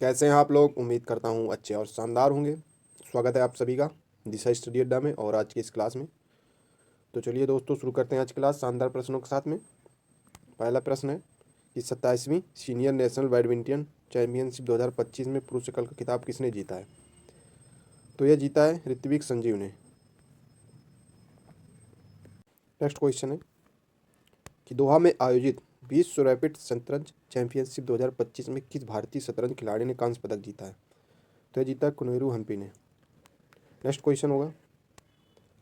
कैसे हैं आप लोग। उम्मीद करता हूँ अच्छे और शानदार होंगे। स्वागत है आप सभी का दिशा स्टडी अड्डा में और आज की इस क्लास में। तो चलिए दोस्तों शुरू करते हैं आज क्लास शानदार प्रश्नों के साथ में। पहला प्रश्न है कि 27वीं सीनियर नेशनल बैडमिंटन चैंपियनशिप 2025 में पुरुष एकल का खिताब किसने जीता है। तो यह जीता है ऋत्विक संजीव ने। नेक्स्ट क्वेश्चन है कि दोहा में आयोजित विश्व रैपिड शतरंज चैंपियनशिप 2025 में किस भारतीय शतरंज खिलाड़ी ने कांस्य पदक जीता है। तो यह जीता है कुनेरू हम्पी ने। नेक्स्ट क्वेश्चन होगा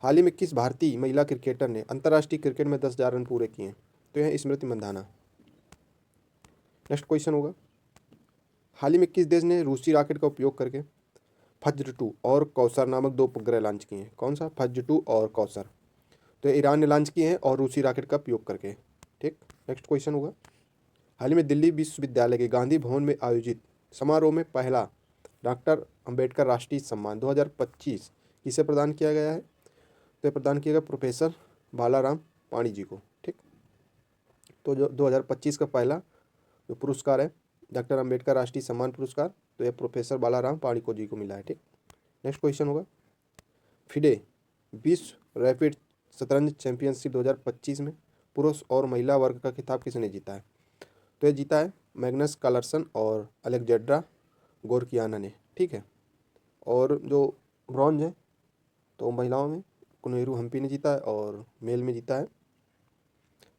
हाल ही में किस भारतीय महिला क्रिकेटर ने अंतर्राष्ट्रीय क्रिकेट में 10,000 रन पूरे किए हैं। तो यह स्मृति मंधाना। नेक्स्ट क्वेश्चन होगा हाल ही में किस देश ने रूसी रॉकेट का उपयोग करके फज्र-2 और कौसर नामक दो उपग्रह लॉन्च किए हैं। कौन सा? फज्र-2 और कौसर। तो ये ईरान ने लॉन्च किए हैं और रूसी रॉकेट का उपयोग करके। ठीक। नेक्स्ट क्वेश्चन होगा हाल ही में दिल्ली विश्वविद्यालय के गांधी भवन में आयोजित समारोह में पहला डॉक्टर अंबेडकर राष्ट्रीय सम्मान 2025 किसे प्रदान किया गया है। तो प्रदान किया गया प्रोफेसर बालाराम पाणी जी को। ठीक। तो जो 2025 का पहला जो पुरस्कार है डॉक्टर अंबेडकर राष्ट्रीय सम्मान पुरस्कार, तो यह प्रोफेसर बालाराम पाणिको जी को मिला है। ठीक। नेक्स्ट क्वेश्चन होगा फिडे विश्व रैपिड शतरंज चैंपियनशिप 2025 में पुरुष और महिला वर्ग का खिताब किसने जीता है। तो यह जीता है मैग्नस कार्लसन और अलेक्जेंड्रा गोरकियाना ने। ठीक है। और जो ब्रॉन्ज है तो महिलाओं में कुनेरू हम्पी ने जीता है और मेल में जीता है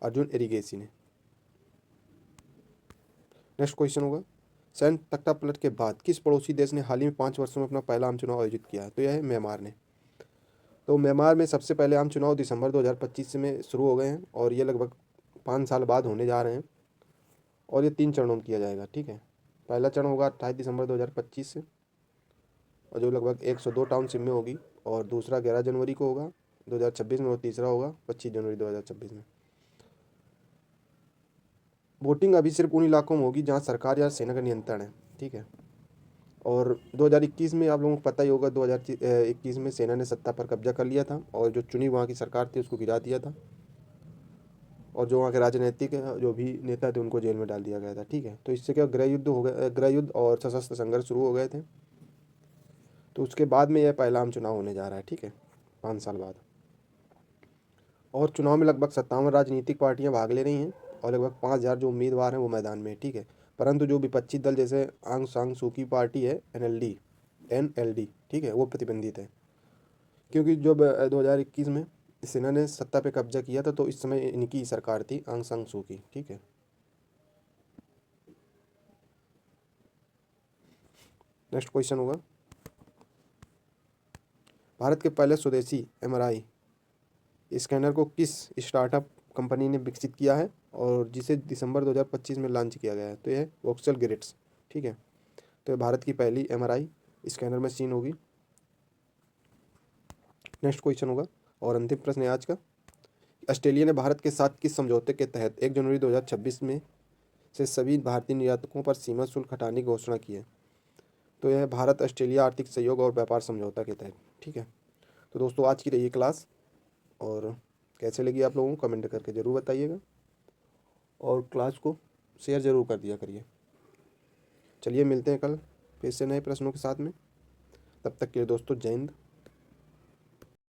अर्जुन एरिगेसी ने। नेक्स्ट क्वेश्चन होगा सैन्य तख्तापलट के बाद किस पड़ोसी देश ने हाल ही में 5 वर्षों में अपना पहला आम चुनाव आयोजित किया है। तो यह है म्यांमार ने। तो म्यांमार में सबसे पहले आम चुनाव दिसंबर 2025 में शुरू हो गए हैं और ये लगभग 5 साल बाद होने जा रहे हैं और ये 3 चरणों में किया जाएगा। ठीक है। पहला चरण होगा 28 दिसंबर 2025 से और जो लगभग 102 टाउनशिप में होगी, और दूसरा 11 जनवरी को होगा 2026 में, और तीसरा होगा 25 जनवरी 2026 में। वोटिंग अभी सिर्फ उन इलाकों में होगी जहां सरकार या सेना का नियंत्रण है। ठीक है। और 2021 में आप लोगों को पता ही होगा 2021 में सेना ने सत्ता पर कब्जा कर लिया था और जो चुनी वहाँ की सरकार थी उसको गिरा दिया था, और जो वहाँ के राजनीतिक जो भी नेता थे उनको जेल में डाल दिया गया था। ठीक है। तो इससे क्या गृह युद्ध हो गया, गृह युद्ध और सशस्त्र संघर्ष शुरू हो गए थे। तो उसके बाद में यह पहला आम चुनाव होने जा रहा है। ठीक है। 5 साल बाद। और चुनाव में लगभग 57 राजनीतिक पार्टियां भाग ले रही हैं और लगभग 5,000 जो उम्मीदवार हैं वो मैदान में है। ठीक है। परंतु जो विपक्षी दल जैसे आंग सांग सूकी पार्टी है एनएलडी, ठीक है, वो प्रतिबंधित है, क्योंकि जब 2021 में सेना ने सत्ता पे कब्जा किया था तो इस समय इनकी सरकार थी आंग सांग सूकी। ठीक है। नेक्स्ट क्वेश्चन होगा भारत के पहले स्वदेशी एमआरआई स्कैनर को किस स्टार्टअप कंपनी ने विकसित किया है और जिसे दिसंबर 2025 में लॉन्च किया गया है। तो यह है वोक्सल ग्रिड्स। ठीक है। तो यह भारत की पहली एमआरआई स्कैनर मशीन होगी। नेक्स्ट क्वेश्चन होगा और अंतिम प्रश्न है आज का, ऑस्ट्रेलिया ने भारत के साथ किस समझौते के तहत 1 जनवरी 2026 में से सभी भारतीय निर्यातकों पर सीमा शुल्क हटाने की घोषणा की है। तो यह भारत ऑस्ट्रेलिया आर्थिक सहयोग और व्यापार समझौता के तहत। ठीक है। तो दोस्तों आज की रही क्लास, और कैसे लगी आप लोगों को कमेंट करके ज़रूर बताइएगा और क्लास को शेयर ज़रूर कर दिया करिए। चलिए मिलते हैं कल फिर से नए प्रश्नों के साथ में। तब तक के लिए दोस्तों जय हिंद।